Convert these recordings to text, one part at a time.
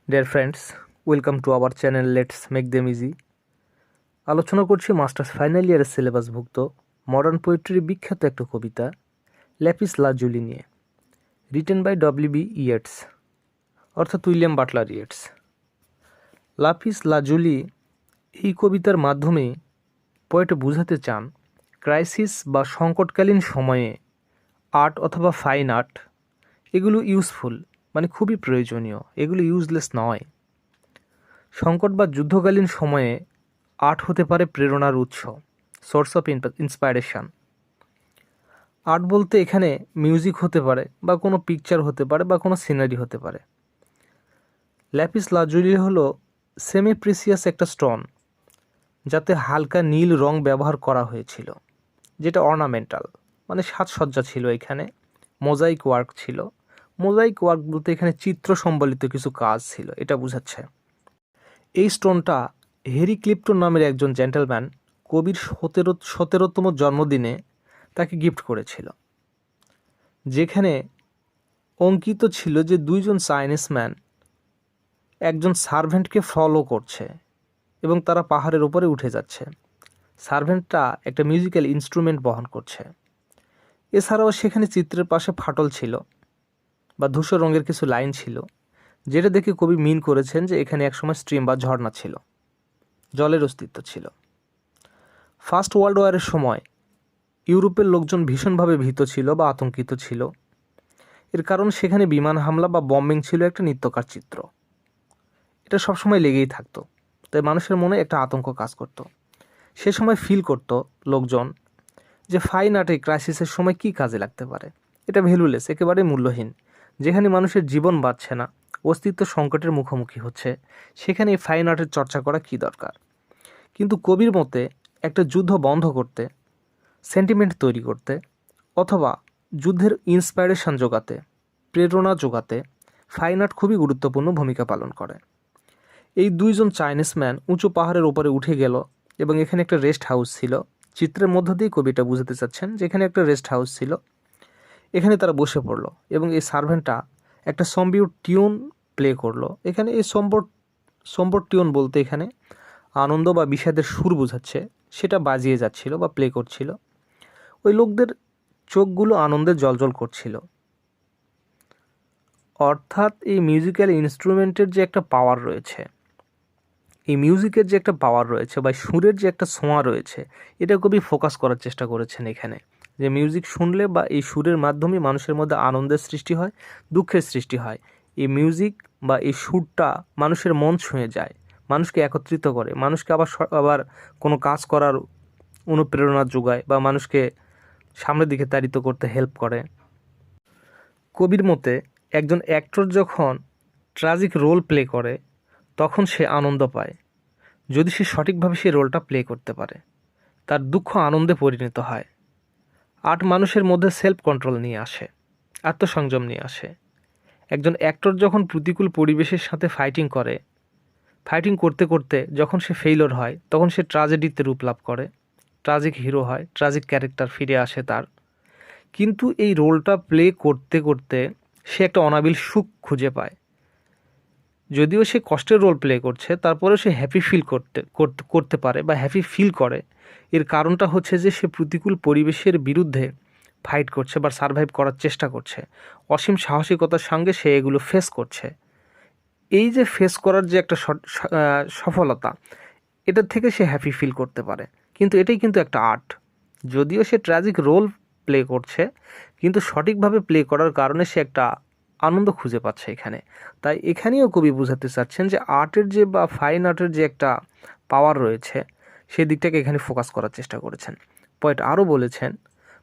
Dear friends, welcome to our channel let's make them easy. আলোচনা করছি masters final ইয়ারের সিলেবাসভুক্ত modern পোয়েট্রির বিখ্যাত একটা কবিতা ল্যাপিস লাজুলি নিয়ে, রিটেন বাই ডব্লিউ.বি. ইয়েটস অর্থাৎ William Butler Yeats. Lapis lazuli এই কবিতার মাধ্যমে পোয়েট বোঝাতে চান ক্রাইসিস বা সংকটকালীন সময়ে আর্ট অথবা ফাইন আর্ট এগুলো ইউজফুল, মানে খুবই প্রয়োজনীয়, এগুলো ইউজলেস নয়। সংকট বা যুদ্ধকালীন সময়ে আর্ট হতে পারে প্রেরণার উৎস, সোর্স অফ ইন্সপাইরেশন। আর্ট বলতে এখানে মিউজিক হতে পারে বা কোনো পিকচার হতে পারে বা কোনো সিনারি হতে পারে। ল্যাপিস লাজুলি হলো সেমি প্রিসিয়াস একটা স্টোন, যাতে হালকা নীল রং ব্যবহার করা হয়েছিল, যেটা অর্নামেন্টাল, মানে সাজসজ্জা ছিল। এখানে মোজাইক ওয়ার্ক ছিল। মোজাইক ওয়ার্ক বলতে এখানে চিত্র সম্বলিত কিছু কাজ ছিল, এটা বোঝাচ্ছে। এই স্টোনটা হ্যারি ক্লিপ্টন নামের একজন জেন্টলম্যান কবির 17তম জন্মদিনে তাকে গিফট করেছিল, যেখানে অঙ্কিত ছিল যে দুইজন চাইনিজ ম্যান একজন সার্ভেন্টকে ফলো করছে এবং তারা পাহাড়ের উপরে উঠে যাচ্ছে। সার্ভেন্টটা একটা মিউজিক্যাল ইনস্ট্রুমেন্ট বহন করছে। এছাড়াও সেখানে চিত্রের পাশে ফাটল ছিল বা ধূসর রঙের কিছু লাইন ছিল, যেটা দেখে কবি মিন করেছেন যে এখানে একসময় স্ট্রিম বা ঝর্ণা ছিল, জলের অস্তিত্ব ছিল। ফার্স্ট ওয়ার্ল্ড ওয়ারের সময় ইউরোপের লোকজন ভীষণভাবে ভীত ছিল বা আতঙ্কিত ছিল। এর কারণ সেখানে বিমান হামলা বা বম্বিং ছিল একটা নিত্যকার চিত্র। এটা সবসময় লেগেই থাকতো, তাই মানুষের মনে একটা আতঙ্ক কাজ করত। সে সময় ফিল করত লোকজন যে ফাইন আর্টে ক্রাইসিসের সময় কী কাজে লাগতে পারে। এটা ভ্যালুলেস, একেবারে মূল্যহীন। যেখানে মানুষের জীবন বাঁচছে না, অস্তিত্ব সংকটের মুখোমুখি হচ্ছে, সেখানে এই ফাইন আর্টের চর্চা করা কী দরকার। কিন্তু কবির মতে একটা যুদ্ধ বন্ধ করতে, সেন্টিমেন্ট তৈরি করতে অথবা যুদ্ধের ইন্সপাইরেশন জোগাতে, প্রেরণা জোগাতে ফাইন আর্ট খুবই গুরুত্বপূর্ণ ভূমিকা পালন করে। এই দুইজন চাইনিজ ম্যান উঁচু পাহাড়ের ওপরে উঠে গেল এবং এখানে একটা রেস্ট হাউস ছিল। চিত্রের মধ্য দিয়ে কবিটা বুঝাতে চাচ্ছেন যে এখানে একটা রেস্ট হাউস ছিল। এখানে তারা বসে পড়লো এবং এই সার্ভেন্টটা একটা সম্বিউট টিউন প্লে করলো। এখানে এই সম্বর টিউন বলতে এখানে আনন্দ বা বিষাদের সুর বোঝাচ্ছে, সেটা বাজিয়ে যাচ্ছিল বা প্লে করছিল। ওই লোকদের চোখগুলো আনন্দে জ্বলজ্বল করছিল। অর্থাৎ এই মিউজিক্যাল ইনস্ট্রুমেন্টের যে একটা পাওয়ার রয়েছে, এই মিউজিকের যে একটা পাওয়ার রয়েছে বা সুরের যে একটা ছোঁয়া রয়েছে, এটা খুবই ফোকাস করার চেষ্টা করেছেন এখানে। যে মিউজিক শুনলে বা এই সুরের মাধ্যমে মানুষের মধ্যে আনন্দের সৃষ্টি হয়, দুঃখের সৃষ্টি হয়। এই মিউজিক বা এই সুরটা মানুষের মন ছুঁয়ে যায়, মানুষকে একত্রিত করে, মানুষকে আবার কোনো কাজ করার অনুপ্রেরণা যোগায় বা মানুষকে সামনের দিকে তাড়িত করতে হেল্প করে। কবির মতে একজন অ্যাক্টর যখন ট্র্যাজিক রোল প্লে করে তখন সে আনন্দ পায়, যদি সে সঠিকভাবে সেই রোলটা প্লে করতে পারে। তার দুঃখ আনন্দে পরিণত হয়। আর্ট মানুষের মধ্যে সেলফ কন্ট্রোল নিয়ে আসে, আত্মসংযম নিয়ে আসে। একজন অ্যাক্টর যখন প্রতিকূল পরিবেশের সাথে ফাইটিং করতে করতে যখন সে ফেইলর হয়, তখন সে ট্র্যাজেডিতে রূপ লাভ করে, ট্র্যাজিক হিরো হয়, ট্র্যাজিক ক্যারেক্টার ফিরে আসে তার। কিন্তু এই রোলটা প্লে করতে করতে সে একটা অনাবিল সুখ খুঁজে পায়। যদিও সে কষ্টের রোল প্লে করছে, তারপরেও সে হ্যাপি ফিল করতে পারে বা হ্যাপি ফিল করে। এর কারণটা হচ্ছে যে সে প্রতিকূল পরিবেশের বিরুদ্ধে ফাইট করছে বা সারভাইভ করার চেষ্টা করছে। অসীম সাহসিকতার সঙ্গে সে এগুলো ফেস করছে। এই যে ফেস করার যে একটা সফলতা, এটার থেকে সে হ্যাপি ফিল করতে পারে। কিন্তু এটাই কিন্তু একটা আর্ট। যদিও সে ট্র্যাজিক রোল প্লে করছে, কিন্তু সঠিকভাবে প্লে করার কারণে সে একটা আনন্দ খুঁজে পাচ্ছে এখানে। তাই এখানেও কবি বোঝাতে চাচ্ছেন যে আর্টের যে বা ফাইন আর্টের যে একটা পাওয়ার রয়েছে, সেই দিকটাকে এখানে ফোকাস করার চেষ্টা করেছেন। পয়েট আরও বলেছেন,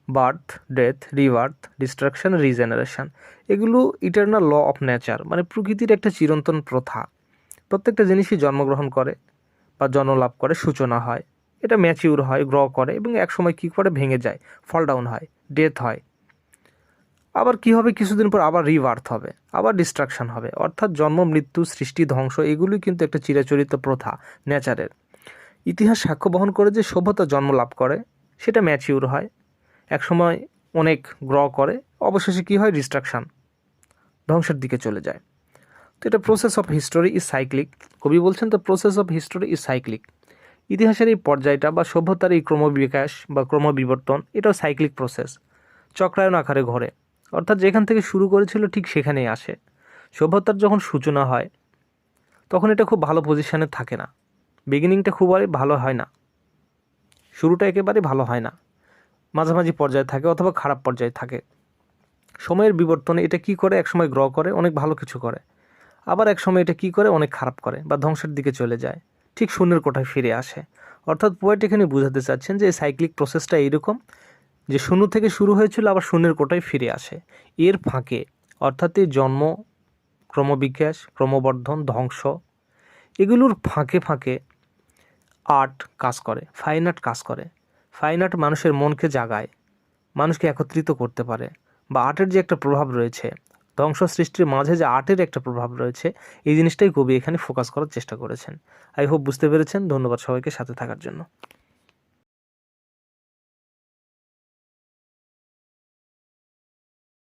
birth, death, rebirth, destruction, regeneration, এগুলো ইটারনাল ল অফ নেচার, মানে প্রকৃতির একটা চিরন্তন প্রথা। প্রত্যেকটা জিনিসই জন্মগ্রহণ করে বা জন্ম লাভ করে, সূচনা হয়, এটা ম্যাচিউর হয়, গ্র করে এবং একসময় কী করে ভেঙে যায়, ফল ডাউন হয়, ডেথ হয়। আবার কি হবে, কিছুদিন পর আবার রিবার্থ হবে, আবার ডিস্ট্রাকশন হবে। অর্থাৎ জন্ম, মৃত্যু, সৃষ্টি, ধ্বংস, এগুলোই কিন্তু একটা চিরাচরিত প্রথা নেচারের। ইতিহাস সাক্ষ্য বহন করে যে সভ্যতা জন্ম লাভ করে, সেটা ম্যাচিউর হয়, একসময় অনেক গ্র করে, অবশেষে কী হয়, ডিস্ট্রাকশন, ধ্বংসের দিকে চলে যায়। তো এটা process of history is cyclic. কবি বলছেন তো process of history is cyclic. ইতিহাসের এই পর্যায়টা বা সভ্যতার এই ক্রমবিকাশ বা ক্রমবিবর্তন এটাও সাইক্লিক প্রসেস, চক্রায়ন আকারে ঘরে। অর্থাৎ যেখান থেকে শুরু করেছিল ঠিক সেখানেই আসে। সভ্যতার যখন সূচনা হয় তখন এটা খুব ভালো পজিশনে থাকে না, বিগিনিংটা খুব ভালো হয় না, শুরুটা একেবারে ভালো হয় না, মাঝামাঝি পর্যায়ে থাকে অথবা খারাপ পর্যায়ে থাকে। সময়ের বিবর্তনে এটা কি করে, একসময় গ্র করে অনেক ভালো কিছু করে, আবার এক সময় এটা কি করে অনেক খারাপ করে বা ধ্বংসের দিকে চলে যায়, ঠিক শূন্যের কোঠায় ফিরে আসে। অর্থাৎ পোয়েট এখানে বোঝাতে চাচ্ছেন যে এই সাইক্লিক প্রসেসটা এইরকম যে শূন্য থেকে শুরু হয়েছিল আবার শূন্যের কোঠায় ফিরে আসে। এর ফাঁকে অর্থাৎ এই জন্ম, ক্রমবিকাশ, ক্রমবর্ধন, ধ্বংস, এগুলোর ফাঁকে ফাঁকে আর্ট কাজ করে, ফাইন আর্ট কাজ করে। ফাইন আর্ট মানুষের মনকে জাগায়, মানুষকে একত্রিত করতে পারে, বা আর্টের যে একটা প্রভাব রয়েছে, ধ্বংস সৃষ্টির মাঝে যে আর্টের একটা প্রভাব রয়েছে, এই জিনিসটাই কবি এখানে ফোকাস করার চেষ্টা করেছেন। আই হোপ বুঝতে পেরেছেন। ধন্যবাদ সবাইকে সাথে থাকার জন্য।